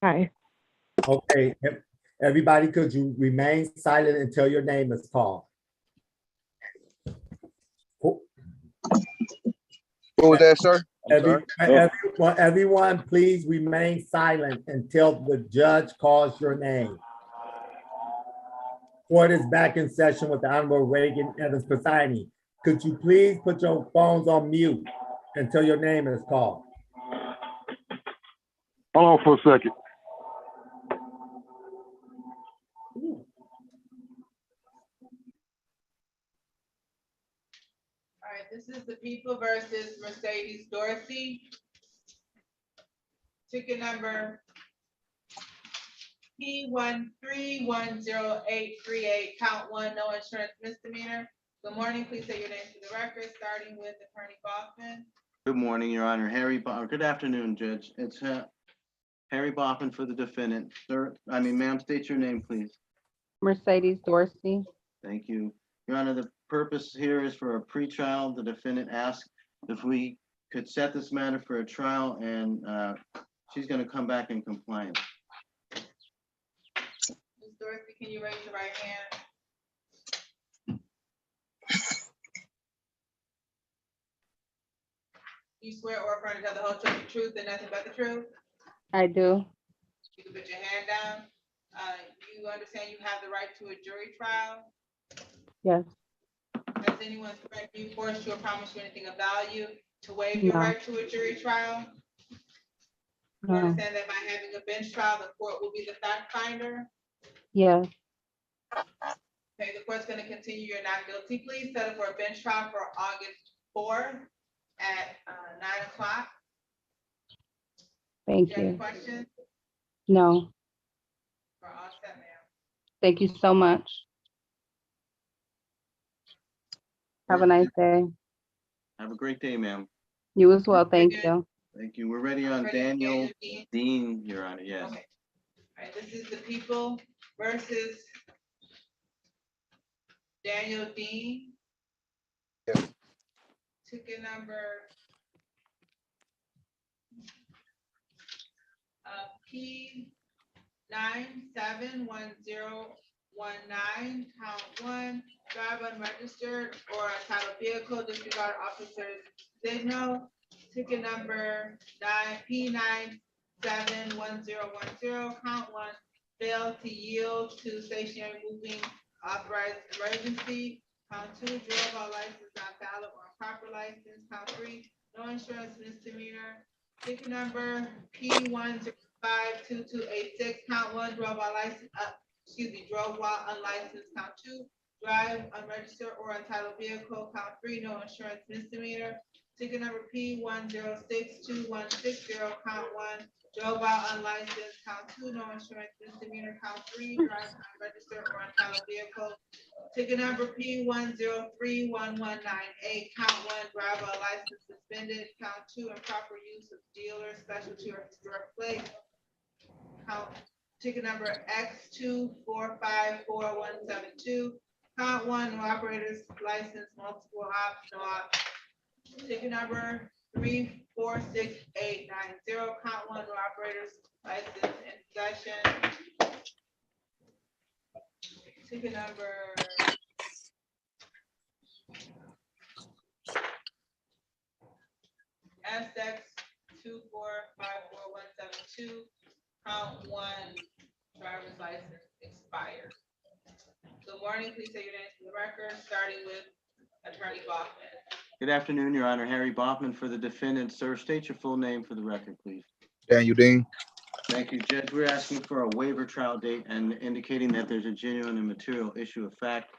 Hi. Okay, everybody, could you remain silent until your name is called? What was that, sir? I'm sorry. Everyone, please remain silent until the judge calls your name. Court is back in session with the Honorable Raeigen Evans presiding. Could you please put your phones on mute until your name is called? Hold on for a second. All right, this is the People versus Mercedes Dorsey. Ticket number P1310838, count one, no insurance misdemeanor. Good morning, please say your name for the record, starting with Attorney Baughman. Good morning, Your Honor. Good afternoon, Judge. It's Harry Baughman for the defendant. Sir, ma'am, state your name, please. Mercedes Dorsey. Thank you. Your Honor, the purpose here is for a pretrial. The defendant asked if we could set this matter for a trial, and she's going to come back in compliance. Ms. Dorsey, can you raise your right hand? You swear or affirm to tell the whole truth, the truth, and nothing but the truth? I do. You can put your hand down. You understand you have the right to a jury trial? Yes. Has anyone threatened you, forced you, or promised you anything of value to waive your No. right to a jury trial? You No. understand that by having a bench trial, the court will be the fact finder? Yes. Okay, the court's gonna continue your not guilty plea, set up for a bench trial for August 4th at 9 o'clock. Thank Do you have any you. questions? No. We're all set, ma'am. Thank you so much. Have a nice day. Have a great day, ma'am. You as well. Thank good. you. Thank you. We're ready on Ready, Daniel Dean? Dean, Your Honor. Yes. Okay. All right, this is the People versus Daniel Dean. Yes. Ticket number P971019, count one, drive unregistered or untitled vehicle, disregard officer's signal. Ticket number P971010, count one, fail to yield to stationary moving authorized emergency. Count two, drove while license not valid or improper license. Count three, no insurance misdemeanor. Ticket number P1052286, count one, drove while drove while unlicensed. Count two, drive unregistered or untitled vehicle. Count three, no insurance misdemeanor. Ticket number P1062160, count one, drove while unlicensed. Count two, no insurance misdemeanor. Count three, drive unregistered or untitled vehicle. Ticket number P1031198, count one, driver license suspended. Count two, improper use of dealer, specialty, or historic plate. Count ticket number X2454172, count one, no operator's license, multiple optional. Ticket number 346890, count one, no operator's license in possession. Ticket number SX2454172, count one, driver's license expired. Good morning, please say your name for the record, starting with Attorney Baughman. Good afternoon, Your Honor. Harry Baughman for the defendant. Sir, state your full name for the record, please. Daniel Dean. Thank you, Judge. We're asking for a waiver trial date and indicating that there's a genuine and material issue of fact.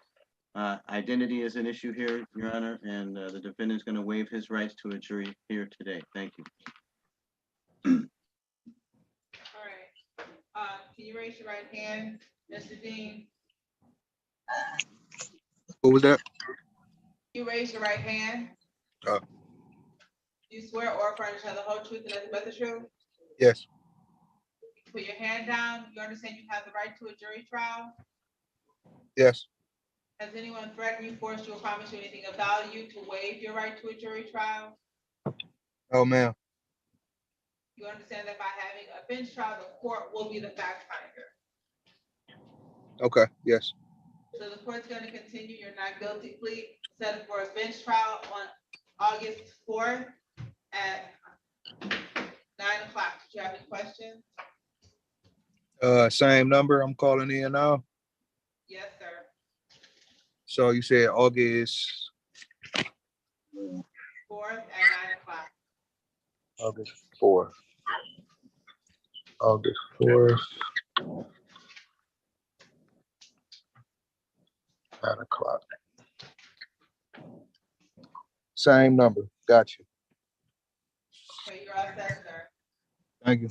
Identity is an issue here, Your Honor, and the defendant is going to waive his rights to a jury here today. Thank you. All right. Can you raise your right hand, Mr. Dean? What was that? You raise your right hand. You swear or affirm to tell the whole truth and nothing but the truth? Yes. Put your hand down. You understand you have the right to a jury trial? Yes. Has anyone threatened you, forced you, or promised you anything of value to waive your right to a jury trial? Oh, ma'am. You understand that by having a bench trial, the court will be the fact finder. Okay, yes. So the court's gonna continue your not guilty plea set for a bench trial on August 4th at 9 o'clock. Did you have any questions? Same number I'm calling in now. Yes, sir. So you said August 4th at 9 o'clock. August 4th. August 4th. 9 o'clock. Same number. Got you. Okay, you're all set, sir. Thank you.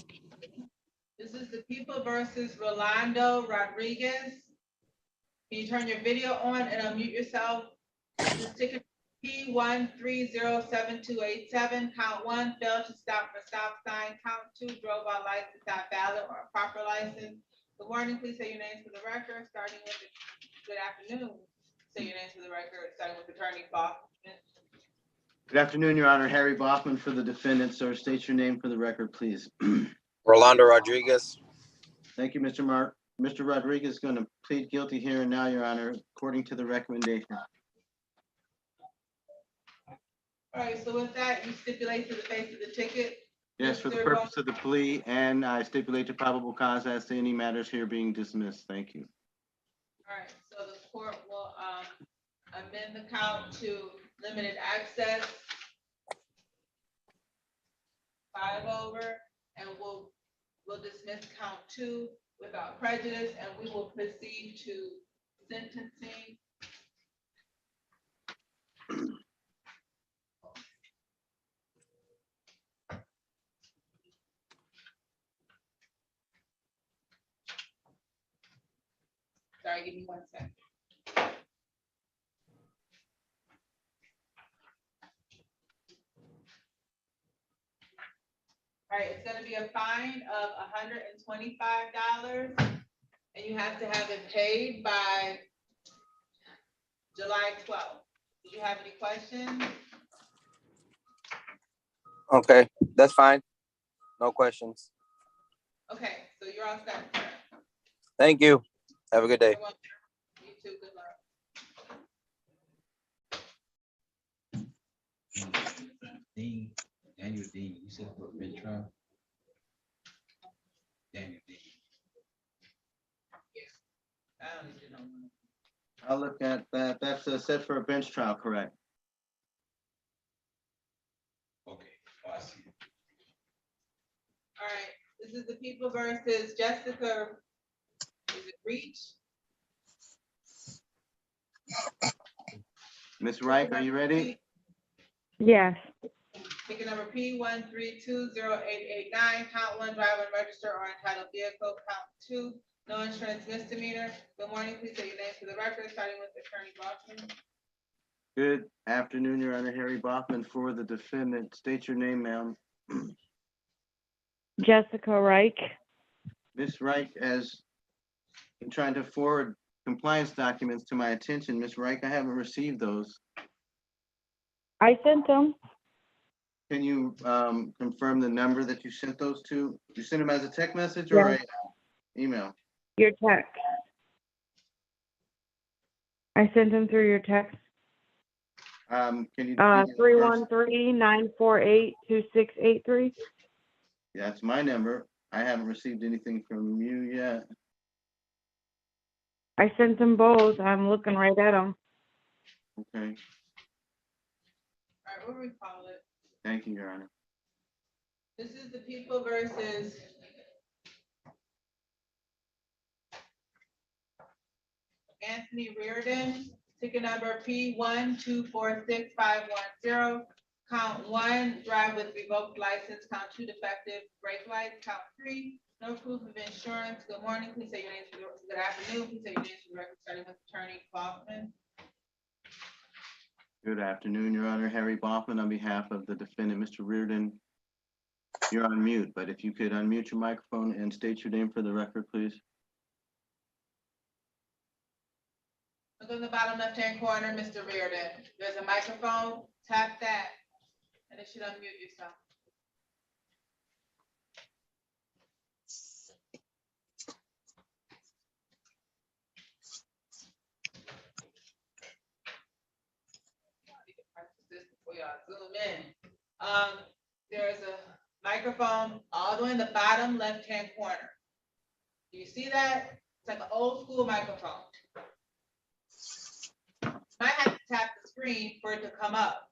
This is the people versus Rolando Rodriguez. Can you turn your video on and unmute yourself? This is ticket P130727, count 1, failed to stop for stop sign, count 2, drove while license not valid or proper license. Good morning, please say your names for the record, starting with good afternoon. Say your names for the record, starting with Attorney Bachman. Good afternoon, Your Honor. Harry Bachman for the defendant. Sir, state your name for the record, please. Rolando Rodriguez. Thank you, Mr. Mark. Mr. Rodriguez is going to plead guilty here and now, Your Honor, according to the recommendation. All right, so with that, you stipulate to the face of the ticket. Yes, for the Mr. purpose of the plea, and I stipulate to probable cause as to any matters here being dismissed. Thank you. All right, so the court will amend the count to limited access, 5 over, and we'll dismiss count 2 without prejudice, and we will proceed to sentencing. Sorry, give me 1 second. All right, it's gonna be a fine of $125, and you have to have it paid by July 12th. Do you have any questions? Okay, that's fine. No questions. Okay, so you're all set, sir. Thank you. Have a good day. You're welcome. You too, good luck. Dean, Daniel Dean, you said for bench trial? Daniel Dean. I don't need to know. I'll look at that. That's set for a bench trial, correct? Okay, oh, I see. All right, this is the people versus Jessica, is it Reach? Ms. Reich, are you ready? Yes. Ticket number P13208889, count 1, driver and register or entitled vehicle, count 2, no insurance misdemeanor. Good morning, please say your name for the record, starting with Attorney Bachman. Good afternoon, Your Honor. Harry Bachman for the defendant. State your name, ma'am. Jessica Reich. Ms. Reich has been trying to forward compliance documents to my attention. Ms. Reich, I haven't received those. I sent them. Can you confirm the number that you sent those to? You sent them as a text message or Yes. a email? Your text. I sent them through your text. Can you? 313-948-2683. That's my number. I haven't received anything from you yet. I sent them both. I'm looking right at them. Okay, All right, what do we call it? thank you, Your Honor. This is the people versus Anthony Reardon, ticket number P1246510, count 1, drive with revoked license, count 2, defective brake lights, count 3, no proof of insurance. Good morning, please say your names for the, good afternoon, please say your names for the record, starting with Attorney Bachman. Good afternoon, Your Honor. Harry Bachman on behalf of the defendant, Mr. Reardon. You're on mute, but if you could unmute your microphone and state your name for the record, please. Look on the bottom left-hand corner, Mr. Reardon. There's a microphone, tap that, and it should unmute yourself. in. There's a microphone all the way in the bottom left-hand corner. Do you see that? It's like an old school microphone. Might have to tap the screen for it to come up.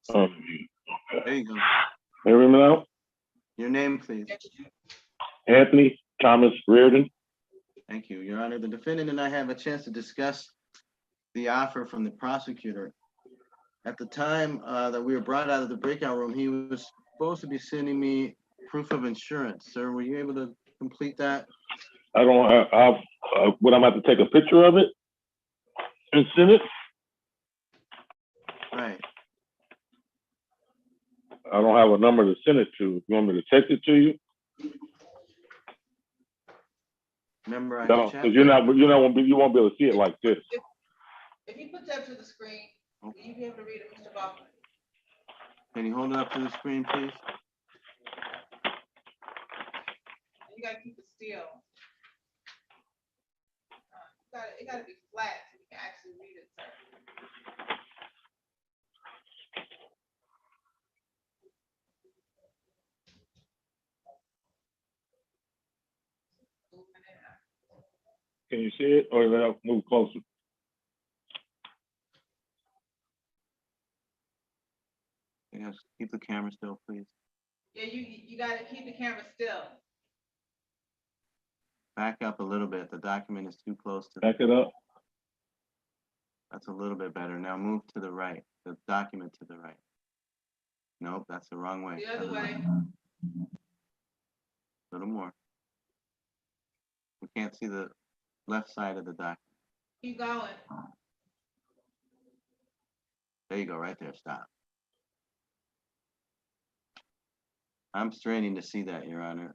There you go. Hear me now? Your name, please. Anthony Thomas Reardon. Thank you, Your Honor. The defendant and I have a chance to discuss the offer from the prosecutor. At the time that we were brought out of the breakout room, he was supposed to be sending me proof of insurance. Sir, were you able to complete that? I don't. Would I have to take a picture of it and send it? Right. I don't have a number to send it to. You want me to text it to you? Remember, I No, because you won't be able to see it like this. If you put that to the screen, will you be able to read it, Mr. Bachman? Can you hold it up to the screen, please? You gotta keep it still. It gotta be flat so you can actually read it, sir. Can you see it, or let move closer? Yes, keep the camera still, please. Yeah, you gotta keep the camera still. Back up a little bit. The document is too close to. Back it up. That's a little bit better. Now move to the right. The document to the right. Nope, that's the wrong way. The other way. A little more. We can't see the left side of the document. Keep going. There you go, right there. Stop. I'm straining to see that, Your Honor.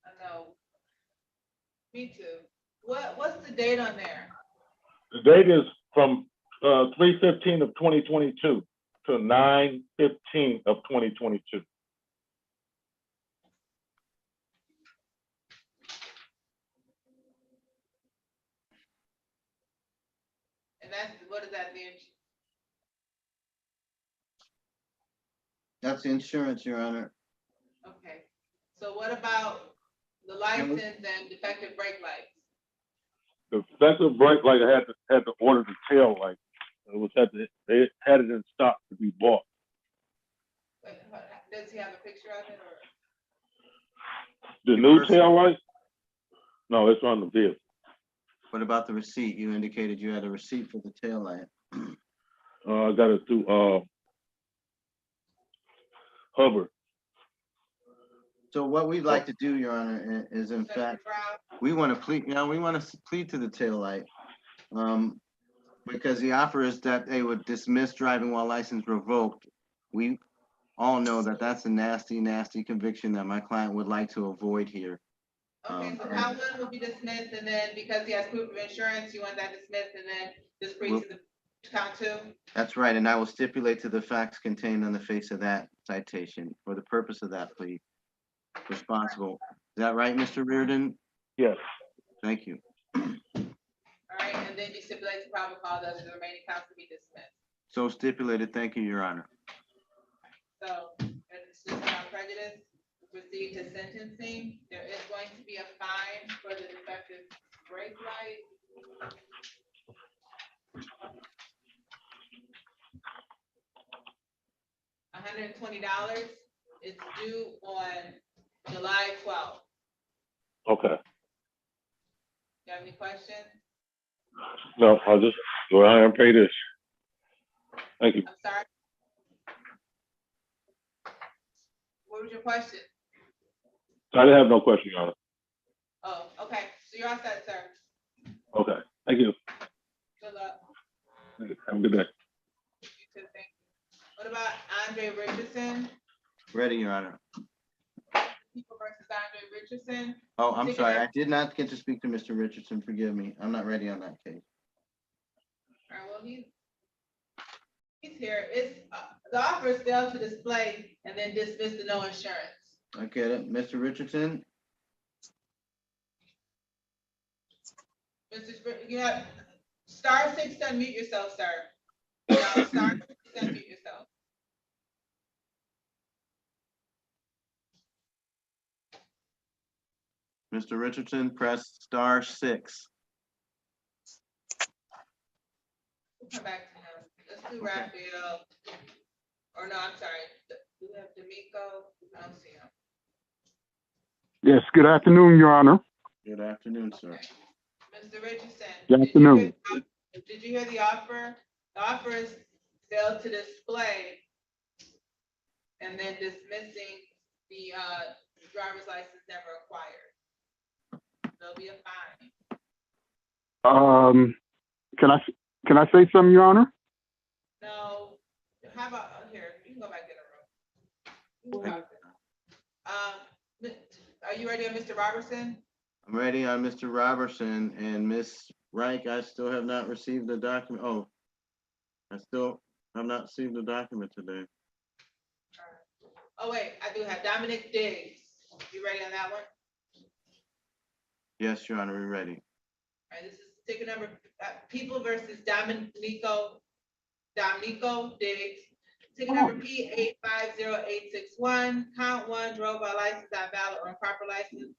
I know. Me too. What's the date on there? The date is from 3/15 of 2022 to 9/15 of 2022. And what is that, That's insurance, Your Honor. okay. So what about the license and defective brake lights? The defective brake light had to order the tail light. They had it in stock to be bought. Wait, does he have a picture of it or? The new tail light? No, it's on the vehicle. What about the receipt? You indicated you had a receipt for the tail light. I got it through Hubbard. So what we'd like to do, Your Honor, is in fact, we want to plead, we want to plead to the tail light. Because the offer is that they would dismiss driving while license revoked. We all know that that's a nasty, nasty conviction that my client would like to avoid here. Okay, so count one will be dismissed, and then because he has proof of insurance, you want that dismissed, and then just proceed to the count two? That's right, and I will stipulate to the facts contained on the face of that citation for the purpose of that plea. Responsible. Is that right, Mr. Reardon? Yes. Thank you. All right, and then you stipulate the probable cause that the remaining counts to be dismissed. So stipulated. Thank you, Your Honor. So, it's just without prejudice, proceed to sentencing. There is going to be a fine for the defective brake light. $120. It's due on July 12th. Okay. You have any questions? No, I'll just go ahead and pay this. Thank you. I'm sorry. What was your question? I didn't have no question, Your Honor. Oh, okay. So you're all set, sir. Okay. Thank you. Good luck. Have a good day. You too, thank you. What about Andre Richardson? Ready, Your Honor. People versus Andre Richardson. Oh, I'm sorry. I did not get to speak to Mr. Richardson. Forgive me. I'm not ready on that case. All right, well, he's here. It's the offer is still to display and then dismiss the no insurance. I get it. Mr. Richardson? Mr. You have Star six to unmute yourself, sir. No, star six to unmute yourself. Mr. Richardson, press star 6. We'll come back to him. Let's do Okay. Raphael. Or no, I'm sorry. Do we have D'Amico? I don't see him. Yes, good afternoon, Your Honor. Good afternoon, sir. Mr. Richardson. Good afternoon. Did you hear the offer? The offer is fail to display and then dismissing the driver's license never acquired. There'll be a fine. Can I say something, Your Honor? No, how about, here, you can go back in the room. Are you ready on Mr. Robertson? I'm ready on Mr. Robertson and Ms. Reich. I still have not received the document. Oh, I still have not received the document today. Oh, wait, I do have Dominic Diggs. You ready on that one? Yes, Your Honor, we're ready. All right, this is ticket number, People versus Dominico Diggs. Ticket number P850861, count 1, drove by license not valid or improper license.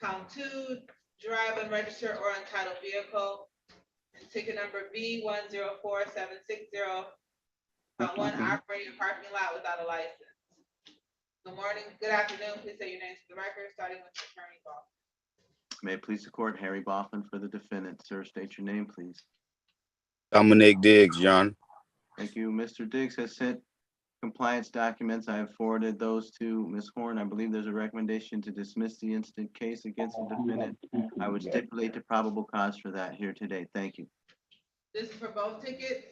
Count 2, drive unregistered or untitled vehicle. And ticket number B104760, count 1, operating a parking lot without a license. Good morning, good afternoon. Please say your names for the record, starting with Attorney Ball. May it please the court, Harry Boffin for the defendant. Sir, state your name, please. Dominic Diggs, John. Thank you. Mr. Diggs has sent compliance documents. I have forwarded those to Ms. Horn. I believe there's a recommendation to dismiss the instant case against the defendant. I would stipulate the probable cause for that here today. Thank you. This is for both tickets?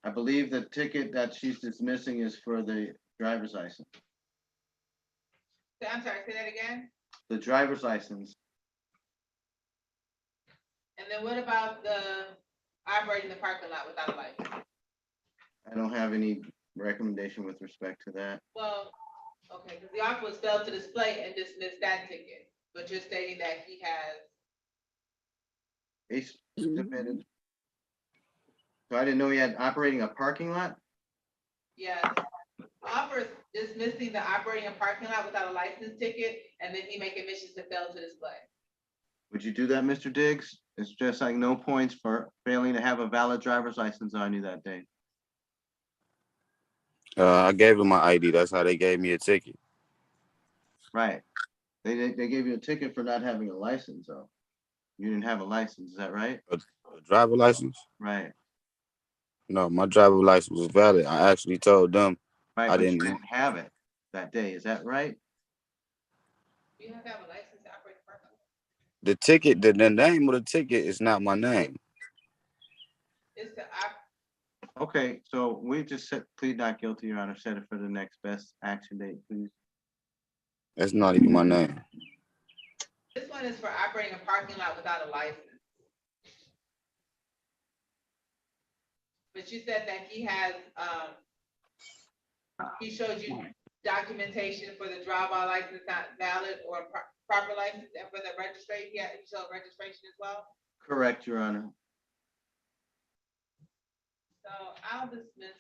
I believe the ticket that she's dismissing is for the driver's license. I'm sorry, say that again? The driver's license. And then what about the operating the parking lot without a license? I don't have any recommendation with respect to that. Well, okay, because the offer was failed to display and dismiss that ticket, but you're stating that he has. He's submitted. So I didn't know he had operating a parking lot? Yes. Offer is dismissing the operating a parking lot without a license ticket, and then he make admissions to fail to display. Would you do that, Mr. Diggs? It's just like no points for failing to have a valid driver's license on you that day. I gave him my ID. That's how they gave me a ticket. Right. They gave you a ticket for not having a license, though. You didn't have a license, is that right? A driver license? Right. No, my driver license was valid. I actually told them Right, I but you didn't. didn't have it that day, is that right? You have to have a license to operate a parking lot. The ticket, the name of the ticket is not my name. It's the Okay, so we just plead not guilty, Your Honor. Set it for the next best action date, please. That's not even my name. This one is for operating a parking lot without a license. But you said that he has, he showed you documentation for the drive-by license not valid or proper license, and for the registration, he showed registration as well? Correct, Your Honor. So I'll dismiss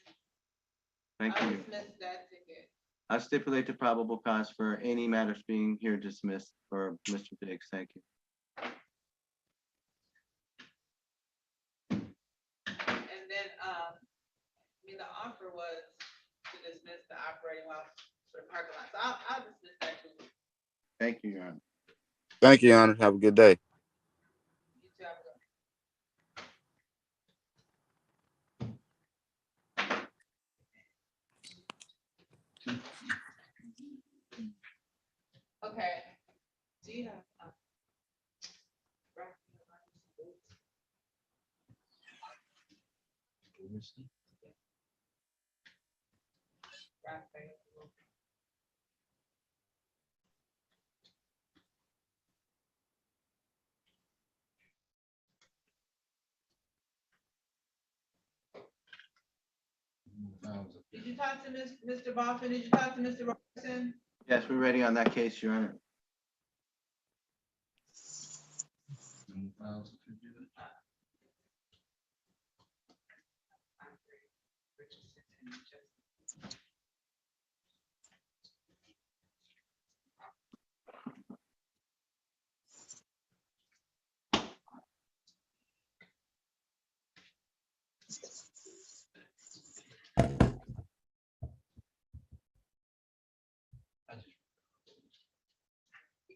Thank you. that ticket. I stipulate the probable cause for any matters being here dismissed for Mr. Diggs. Thank you. And then, I mean, the offer was to dismiss the operating while for the parking lot. So I'll dismiss that too. Thank you, Your Honor. Thank you, Your Honor. Have a good day. You two have a good one. Okay. Do you have? Did you talk to Mr. Boffin? Did you talk to Mr. Robertson? Yes, we're ready on that case, Your Honor.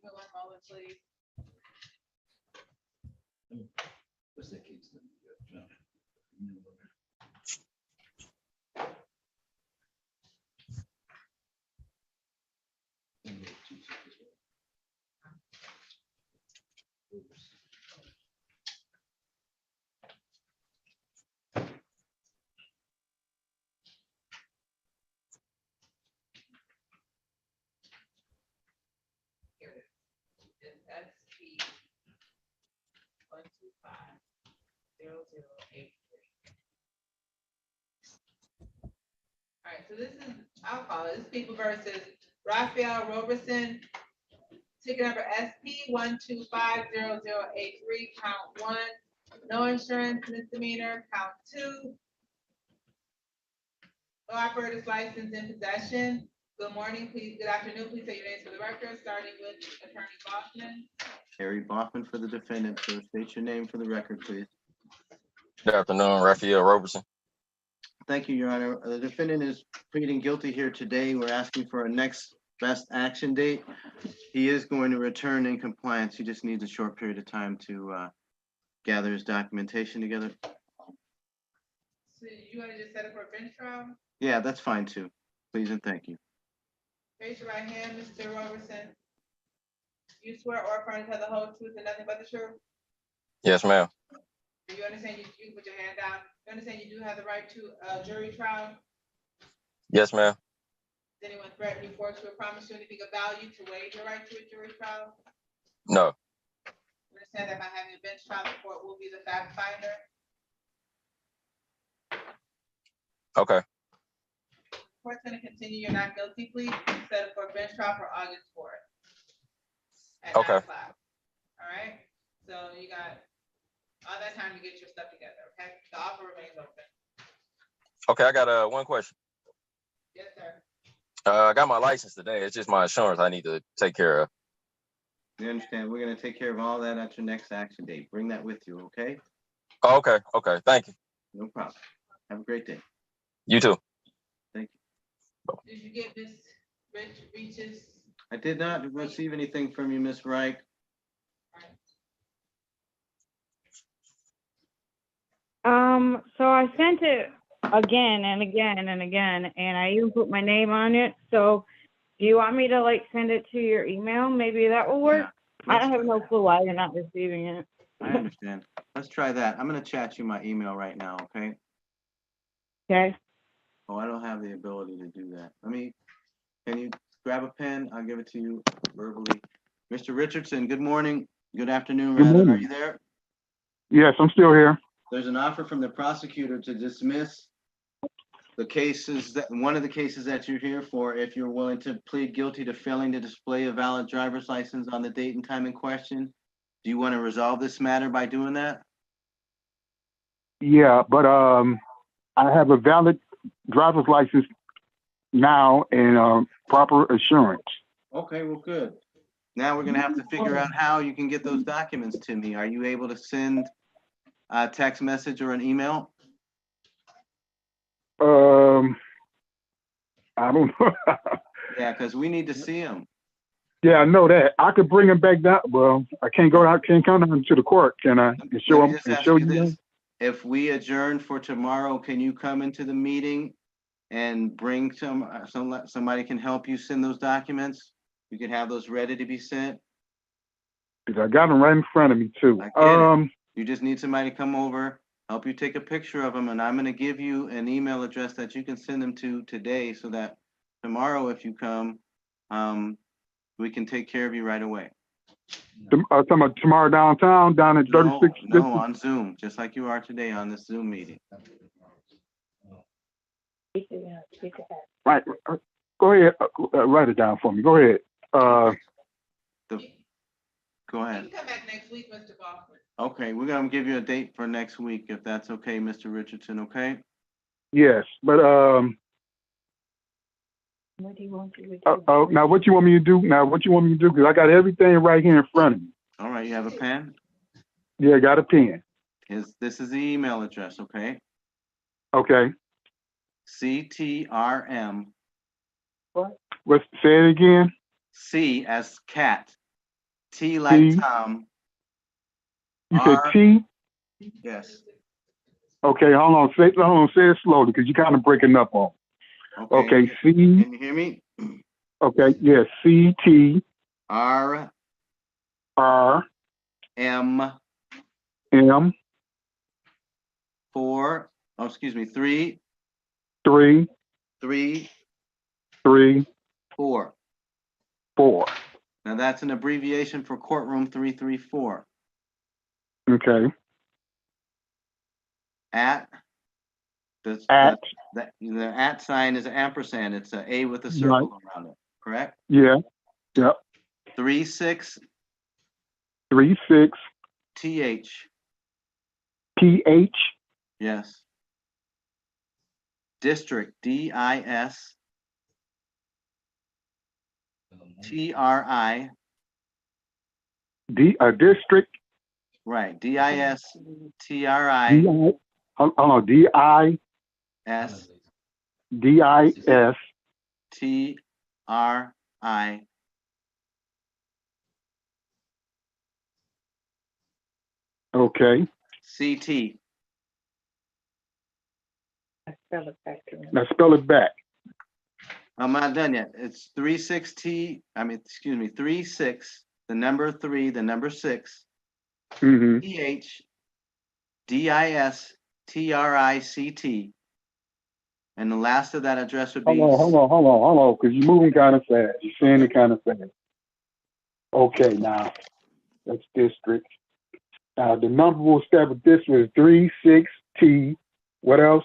me 1 moment, please. What's that case? Here it is. It's SP 1250083. All right, so this is, I'll call it, this is people versus Raphael Roberson. Ticket number SP 1250083, count 1. No insurance misdemeanor, count 2. No operator's license in possession. Good morning, please, good afternoon, please say your names for the record, starting with Attorney Boston. Harry Baughman for the defendant, so state your name for the record, please. Good afternoon, Raphael Roberson. Thank you, Your Honor. The defendant is pleading guilty here today. We're asking for a next best action date. He is going to return in compliance. He just needs a short period of time to gather his documentation together. So you want to just set up for a bench trial? Yeah, that's fine too. Please and thank you. Raise your right hand, Mr. Roberson. You swear or affirm to tell the whole truth and nothing but the truth? Yes, ma'am. Do you understand you can put your hand down? You understand you do have the right to a jury trial? Yes, ma'am. Does anyone threaten you, force you, or promise you anything of value to waive your right to a jury trial? No. You understand that by having a bench trial, the court will be the fact finder? Okay. Court's gonna continue your not guilty plea, set up for a bench trial for August 4th. At 9 Okay. o'clock. All right, so you got all that time to get your stuff together, okay? The offer remains open. Okay, I got one question. Yes, sir. I got my license today. It's just my insurance I need to take care of. You understand? We're gonna take care of all that at your next action date. Bring that with you, okay? Oh, okay. Okay. Thank you. No problem. Have a great day. You too. Thank you. Did you get Miss Reaches? I did not receive anything from you, Ms. Wright. So I sent it again and again and again, and I even put my name on it. So do you want me to like send it to your email? Maybe that will work. Yeah, I have no clue why you're not receiving it. I understand. Let's try that. I'm gonna chat you my email right now, okay? Okay. Oh, I don't have the ability to do that. Can you grab a pen? I'll give it to you verbally. Mr. Richardson, good morning. Good afternoon, Good rather. Are morning. you there? Yes, I'm still here. There's an offer from the prosecutor to dismiss the cases one of the cases that you're here for, if you're willing to plead guilty to failing to display a valid driver's license on the date and time in question. Do you want to resolve this matter by doing that? Yeah, but I have a valid driver's license now and proper insurance. Okay, well, good. Now we're gonna have to figure out how you can get those documents to me. Are you able to send a text message or an email? I don't know. Yeah, because we need to see them. Yeah, I know that. I could bring them back down. Well, I can't go out, can't come down to the court, can I? And show Let me them just and ask show you you this. them? If we adjourn for tomorrow, can you come into the meeting and bring somebody can help you send those documents? You can have those ready to be sent. Because I got them right in front of me too. I get it. You just need somebody to come over, help you take a picture of them, and I'm gonna give you an email address that you can send them to today, so that tomorrow, if you come, we can take care of you right away. Talking about tomorrow downtown, down at 36. No, on Zoom, just like you are today on this Zoom meeting. Right. Go ahead. Write it down for me. Go ahead. Go You ahead. can come back next week, Mr. Baldwin. Okay, we're gonna give you a date for next week, if that's okay, Mr. Richardson, okay? Yes, but What do you want to do? now what you want me to do? Because I got everything right here in front of me. All right, you have a pen? Yeah, I got a pen. This is the email address, okay? Okay. CTRM, Say it again. C as cat, T like T. Tom. You R, said T? yes. Okay, hold on, say it slowly, because you're kind of breaking up on. Okay, C, Can you hear me? okay, yeah, C, T, R, R, M, M, 4, oh, excuse me, 3, 3, 3, 3, 4. 4. Now that's an abbreviation for courtroom 334. Okay, At, the at sign is an ampersand. It's an A with a circle around it, correct? yeah, yep, 36 36, TH, PH, yes. District, DIS, TRI, district, right, DIS, D, TRI, hold on, DIS, S, DIS, TRI, okay, CT. now spell it back. I'm not done yet. It's 36 36, the number 3, the number 6, Mm-hmm. PH, DIS, TRICT. And the last of that address would be. Hold on, because you're moving kind of fast. You're saying it kind of fast. Okay, now, that's district. Now, the number we'll start with this was 36T. What else?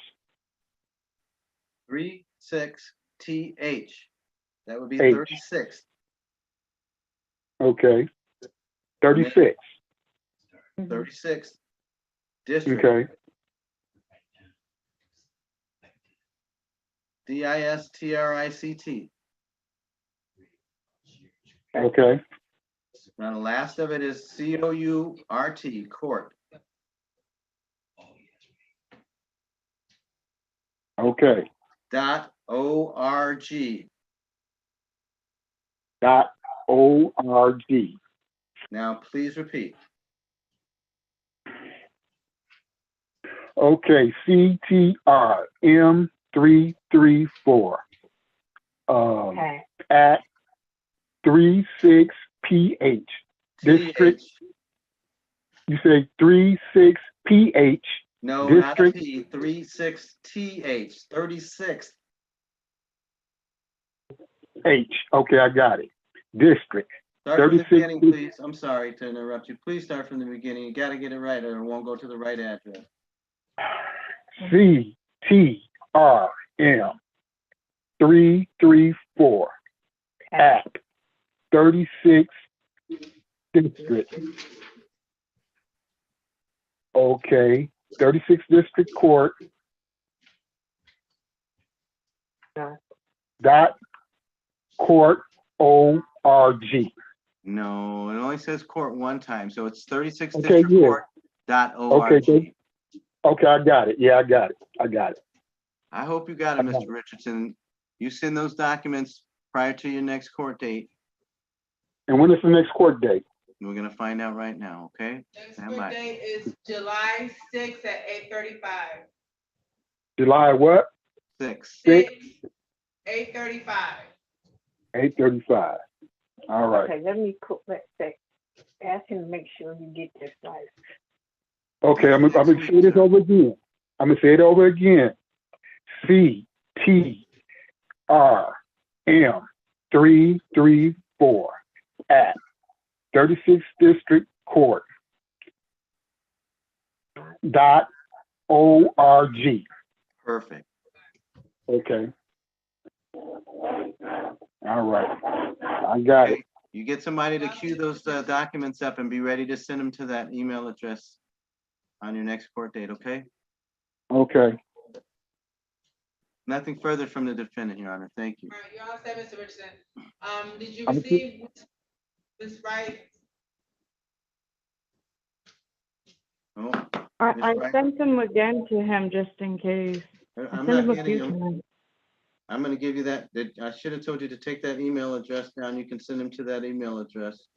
36TH. That would be H. 36. Okay. 36. 36. District. Okay. DISTRICT. Okay. Now the last of it is COURT, court. Okay. .org. .org. Now please repeat. Okay. CTRM334. Okay. At 36PH. District. You say 36PH. No, district. not a P. 36TH. 36. H. Okay, I got it. District. Start from the beginning, please. I'm sorry to interrupt you. Please start from the beginning. You got to get it right, or it won't go to the right address. CTRM334 at 36 District. Okay, 36 District Court. .court .org. No, it only says court one time, so it's 36 Okay, District yeah. Court.org. Okay, I got it. Yeah, I got it. I hope you got it, Mr. Richardson. You send those documents prior to your next court date. And when is the next court date? We're gonna find out right now, okay? Next court date is July 6th at 8:35. July what? 6. 8:35. 8:35. All right. Okay, let me ask him to make sure you get this right. Okay, I'm gonna say this over again. I'm gonna say it over again. CTRM334 at 36 District Court .org. Perfect. Okay. All right. I got it. You get somebody to queue those documents up and be ready to send them to that email address on your next court date, okay? Okay. Nothing further from the defendant, Your Honor. Thank you. All right, you're all set, Mr. Richardson. Did you receive Ms. Wright? Oh, I sent them again to him just in case. I'm not getting them. I'm going to give you that. I should have told you to take that email address down. You can send them to that email address.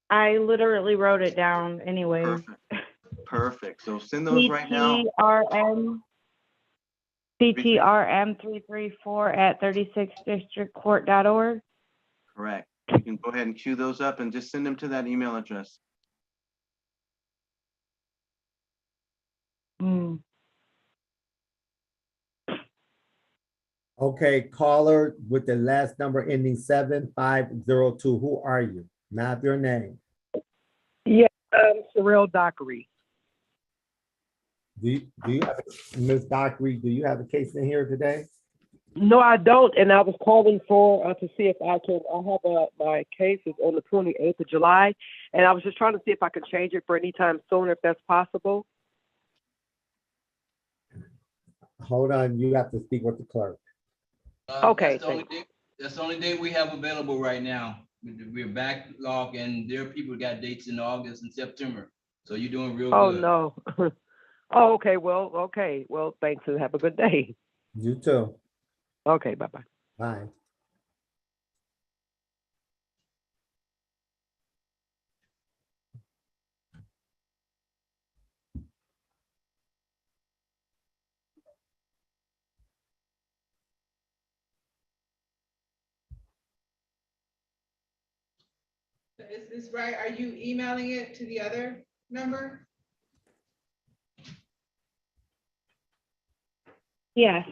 I literally wrote it down anyway. Perfect. Perfect. So send those right now. CTRM334 at 36districtcourt.org. Correct. You can go ahead and queue those up and just send them to that email address. Hmm. Okay, caller with the last number ending 7502. Who are you? Not your name. Yeah, Sorrel Dockery. Do you have, Ms. Dockery, do you have a case in here today? No, I don't, and I was calling for to see if I can. I have my case is on the 28th of July, and I was just trying to see if I could change it for any time sooner, if that's possible. Hold on, you have to speak with the clerk. Okay, That's the only date we have available right now. We're backlogged and there are people who got dates in August and September. So you're doing real Oh good. no. Oh, okay. Well, thanks and have a good day. You too. Okay, bye-bye. Bye. Is this right? Are you emailing it to the other number? Yes.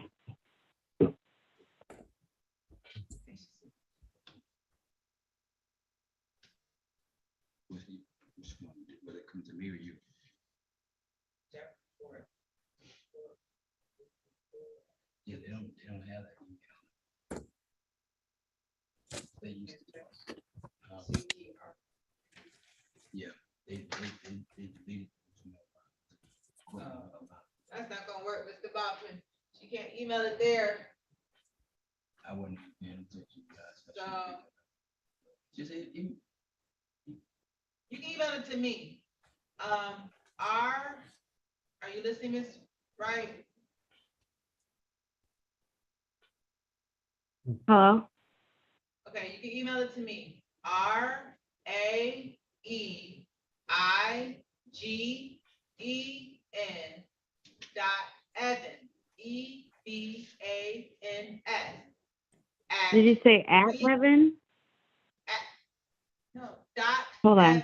Whether it comes to me or you. Yeah, they don't have that email. They used to. Yeah, they deleted. That's not gonna work, Mr. Bachman. She can't email it there. I wouldn't paying attention, guys. So Just you can email it to me. Are you listening, Miss Wright? Hello? Okay, you can email it to me. RAEIGEN EBANS Did you say at Evan? No, dot. Hold on. Evan.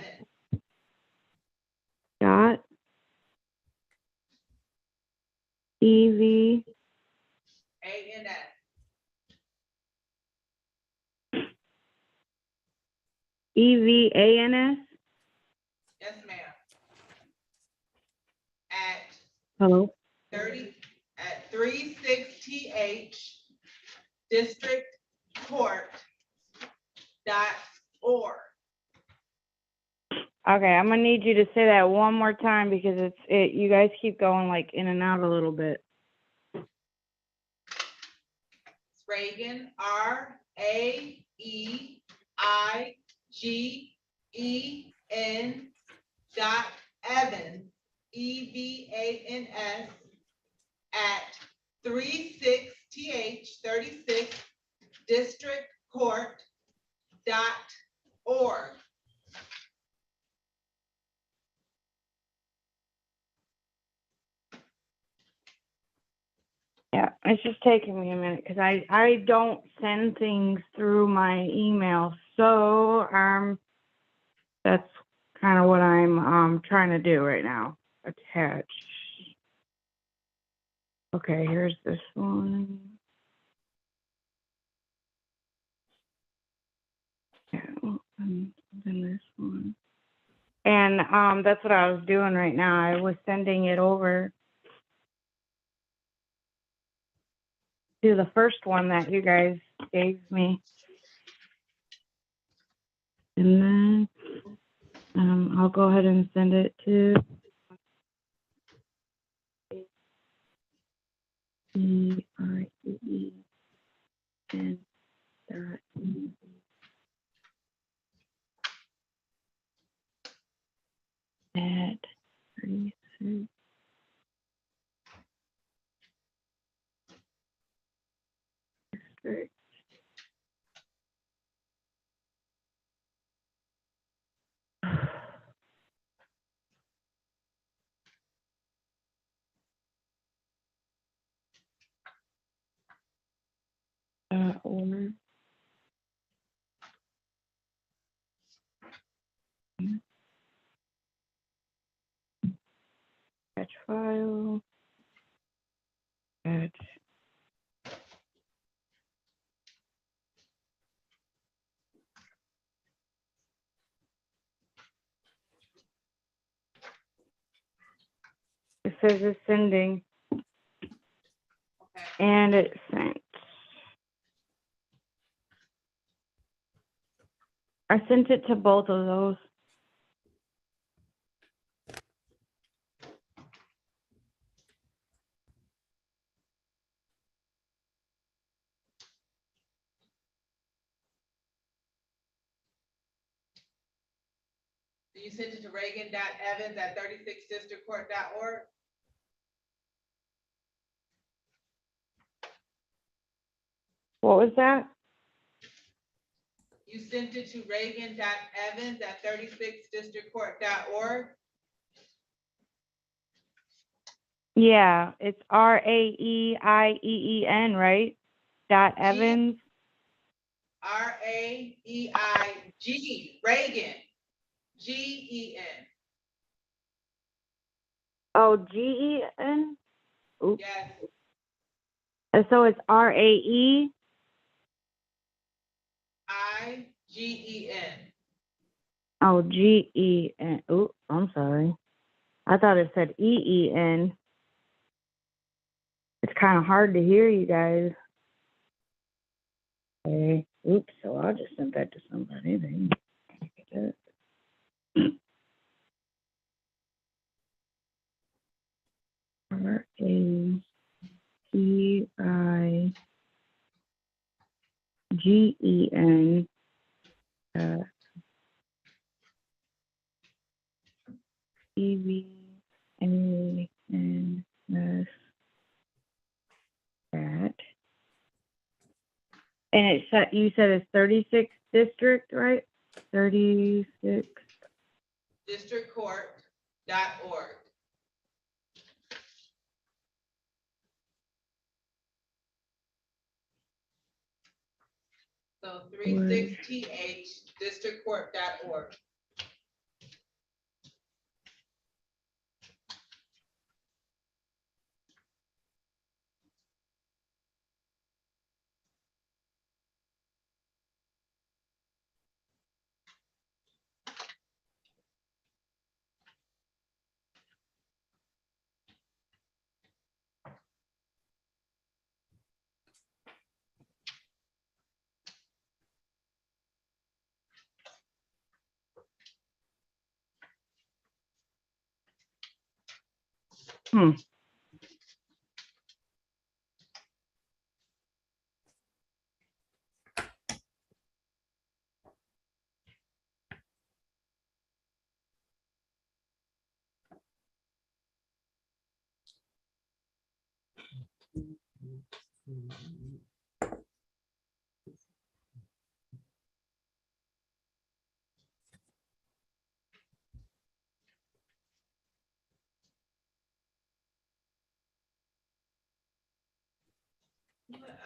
Dot. EV. ANS. EVANS? Yes, ma'am. At Hello? 36th District Court.org. Okay, I'm gonna need you to say that one more time because you guys keep going like in and out a little bit. It's Raeigen, RAEIGEN EVANS at 36th District Court.org. Yeah, it's just taking me a minute because I don't send things through my email. So that's kind of what I'm trying to do right now. Attach. Okay, here's this one. Yeah, and then this one. And that's what I was doing right now. I was sending it over to the first one that you guys gave me. And then I'll go ahead and send it to CREEN. At 36. District. Order. Attach file. Attach. It says it's sending. Okay. And it's sent. I sent it to both of those. You sent it to Raeigen.evans@36districtcourt.org. What was that? You sent it to Raeigen.evans@36districtcourt.org. Yeah, it's RAEIEEN, right? Evans. RAEIG, Raeigen, GEN. Oh, GEN. Oops. Yes, And so it's RAE. IGEN. Oh, GEN. Oh, I'm sorry. I thought it said EEN. It's kind of hard to hear you guys. Okay. Oops. So I'll just send that to somebody. Then. RAEIGEN. EVNS. That. And it said, you said it's 36th district, right? 36. Districtcourt.org. So 36th districtcourt.org. Hmm.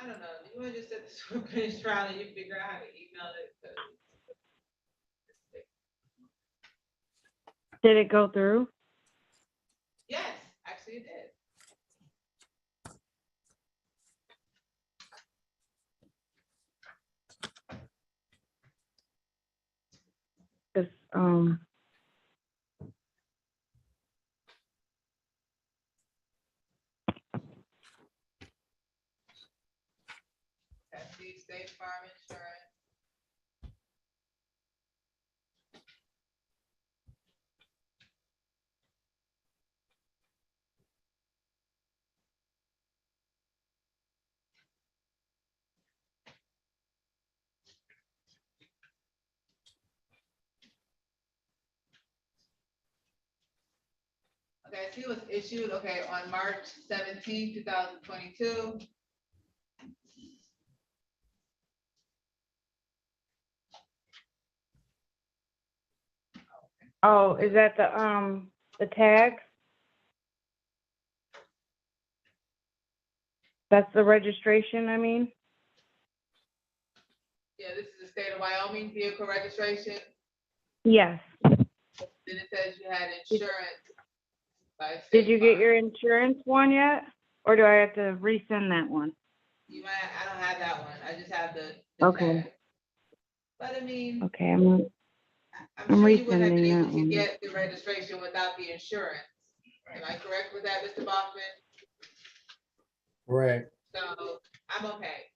I don't know. You want to just set this for a finish trial and you figure out how to email it? Did it go through? Yes, actually it did. Because That's the State Farm Insurance. Okay, see, it was issued, okay, on March 17th, 2022. oh, is that the tags? That's the registration, I mean? state of Wyoming vehicle registration? Yes. Then it says you had insurance. by Did State you get Farm. your insurance one yet? Or do I have to resend that one? You might, I don't have that one. I just have the Okay. tag. But I mean, Okay, I'm I'm I'm sure you wouldn't have been resending able that to one. get the registration without the insurance. Am I correct with that, Mr. Bachman? Correct. So I'm okay.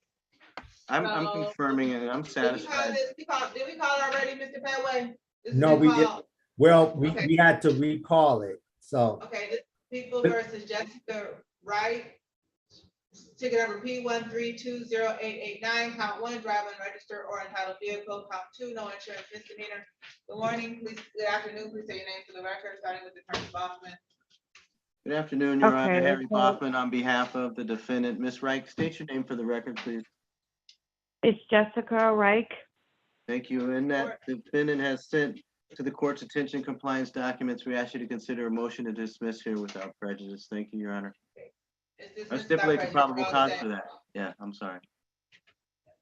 I'm So, confirming and I'm Did we call satisfied. this, did we call already, Mr. Petway? This has No, been we did. called. Well, Okay. we had to recall it, so. Okay, this People versus Jessica Wright. Ticket number P13208889, count one, drive unregistered or entitled vehicle, count two, no insurance misdemeanor. Good morning, please, good afternoon, please say your name for the record, starting with Attorney Bachman. Good afternoon, Your Honor. Okay, Harry so- Bachman on behalf of the defendant. Ms. Reich, state your name for the record, please. It's Jessica Reich. Thank you. And that defendant has sent to the court's attention compliance documents. We ask you to consider a motion to dismiss here without prejudice. Thank you, Your Honor. Is this I Mr. stipulate the President? probable You're all cause set. for that. Yeah, I'm sorry.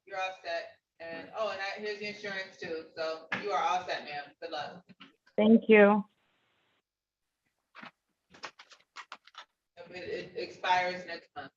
You're all set. And, oh, and here's the insurance too, so you are all set, ma'am. Good luck. Thank you. It expires next month.